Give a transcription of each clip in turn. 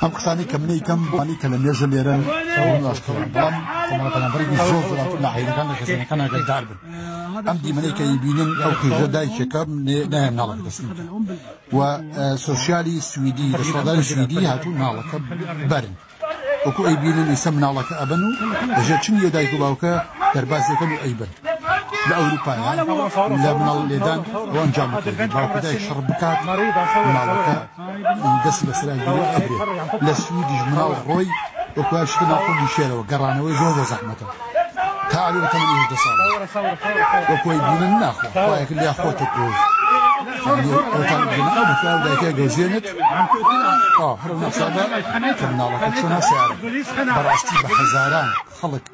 ئەم قسانی کە منی کەم بانی کە لە نێژە لێرەن ئاشکران بەڵام کۆمەڵەپەنەبەرێکی زۆر لە حەیرەکان لە کەسەکان ئاگادار بن ئەم دیمەنەی کە بینن ئەو کێژە دایکێکە نایە مناڵەکە دەستن و سۆسیالی سویدی دەسەڵاتداری سویدی هاتوو مناڵەکە بەرن وەکو ئەی بینن ئێستا مناڵەکە ئەبن و لەژێر چنیە دایک و باوکە دەربازەکەن و ئەیبن لە ئەوروپایە لە مناڵ لێدان بۆ ئەنجام بکەن باوکە دایک شەڕ بکات مناڵەکە دەست بەسرای ئەبرێ لە سویدیش مناڵ ڕۆی وەکو شتە ناخۆی شێرەوە گەڕانەوەی زۆر زەحمەتە تا علی بە تەمەنی 18 ساڵ وەکوی بینن ناخۆ خوایەکە لیا خۆتە کۆ ئەوتان بناو بکاو دایکە گەوزێنت هەر نەفسادا کە مناڵەکە چۆنا سیارە بەڕاستی بە هەزاران خەڵک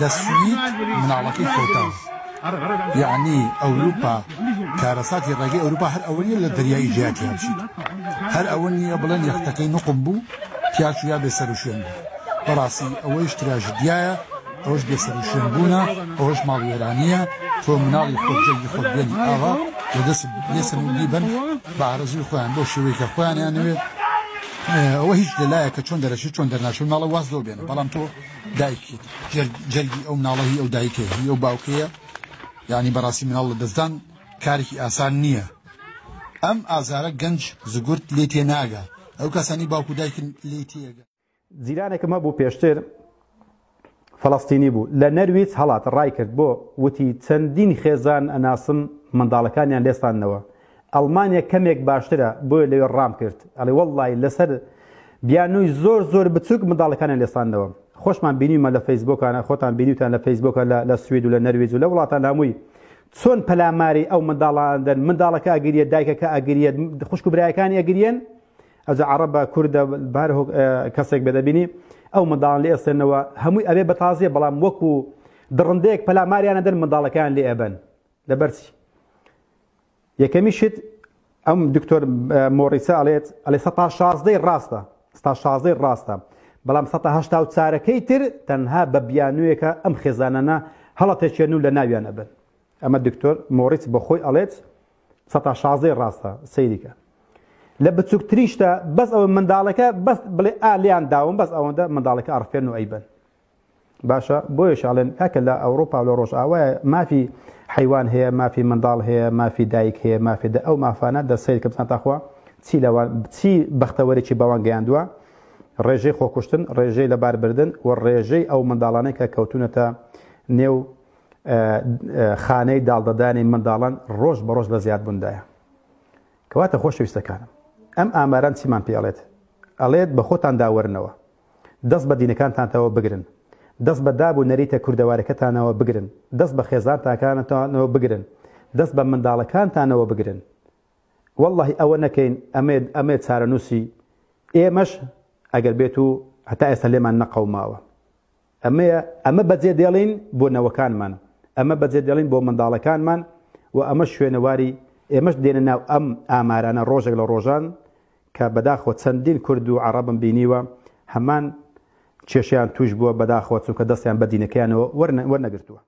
لە سوید مناڵەکەی کەوتاوە یعنی ئەوروپا کارەساتی ڕێگەی ئەوروپا هەر ئەوەیە لە دەریای جیاتی هەمشید هەر ئەوە نییە بڵێن یەختەکەی نقم بوو پیاچ یا بێسەر و شوێن بوو بەڕاستی ئەوەیش تراژدیایە ئەوەش بێسەر و شوێن بوونە ئەوەش ماڵوێرانیە تۆ مناڵی خۆجێکی خۆت بێنی ئاغا لە دەست لێسن و دیبن بە ئارەزوی خۆیان بۆ شێوەیە کە خۆیانیان نوێت ئەوە هیچ دلایە کە چۆن دەرەشی چۆن دەرناشێت مناڵە واز لەو بێنە بەڵام تۆ دایکیت جەرگی ئەو مناڵەهی ئەو دایکێ ئەو باوکەیە یعنی بەڕاستی مناڵ لە دەستدان کارێکی ئاسان نییە ئەم ئازارە گەنج زگورت لێ تێناگا ئەو کەسانی باوکو دایکن لێ تێگا جیرانێکم هەبوو پێشتر فەڵەستینی بوو لە نەرویج هەڵات ڕای کرد بۆ وتی چەندین خێزان ئەناسم منداڵەکانیان لێستانەوە ئەڵمانیا کەمێک باشترە بۆیە لەوێ ڕام کرد ئەڵێ وەڵڵی لەسەر بیانووی زۆر بچووک منداڵەکانیان لێستانەوە خۆشمان بینیمە لە فەیسبوکانە خۆتان بینیوتان لە فەیسبوکە لە سوید و لە نەرویج و لە وڵاتان هەمووی چۆن پەلاماری ئەو منداڵاندن منداڵەکە ئەگریێت دایکەکە ئەگریێت خوشک و برایەکانی ئەگریێن ئەوجا عەرەبە کوردە بار کەسێک بێدەبینی ئەو منداڵان لێ ئەستێنەوە هەمووی ئەبێ بەتازیە بەڵام وەکو دڕندەیەک پەلاماریانە دەن منداڵەکان لێ ئەبەن لەبەرچی یەکەمیشت ئەم دکتۆر مۆریسە ئەڵێ 16 ڕاستە 16 ڕاستە بەڵام 1970 تر تەنها بە بیانوویەکە ئەم خێزانانە هەڵەتێکێن و لە ناویان ئەبن ئەمە دکتۆر مۆریس بە خۆی ئەڵێت 16 ڕاستە سەیریکە لە بچووکتریشتە بەس ئەوە منداڵەکە بەس بڵێ ئالیان داوم بەس ئەوەندە منداڵەکە ئەڕفێن و ئەیبن باشە بۆیە شاڵێن کاکە لە ئەوروپا لە ڕۆژئاوایە مافی حیوان هەیە مافی منداڵ هەیە مافی دایک هەیە مافی ئەو مافانە دەسەیر کە بچان تاخوا چی بەختەوەرێکی بەوان گەیاندووە ڕێژەی خۆکوشتن ڕێژەی لەباربردن و ڕێژەی ئەو منداڵانەی کە کەوتونەتە نێو خانەی داڵدەدانی منداڵان ڕۆژ بە ڕۆژ لە زیادبووندایە کەواتە خۆشەویستەکانم ئەم ئاماران چیمان پێڵێت ئەڵێت بە خۆتان داوەرنەوە دەست بە دینەکانتانەوە بگرن دەست بە داب و نەریتە کوردەوارەکەتانەوە بگرن دەست بە خێزانتانەوە بگرن دەست بە منداڵەکانتانەوە بگرن وەڵڵاهی ئەوە نەکەین ئەمێ چارەنووسی ئێمەش ئەگەر بێت و هەتا ئێستا لێمان نەقەوماوە ئەمە بەجێ دێڵین بۆ نەوەکانمان ئەمە بەجێ دێڵین بۆ منداڵەکانمان و ئەمە شوێنەواری ئێمەش دێنە ناو ئەم ئامارانە ڕۆژێک لە ڕۆژان کە بەداخۆ چەندین کورد و عەرەبم بینیوە هەمان کێشیان توش بووە بەداخۆ چونکە دەستیان بە دینەکەیانەوە وەرنەگرتووە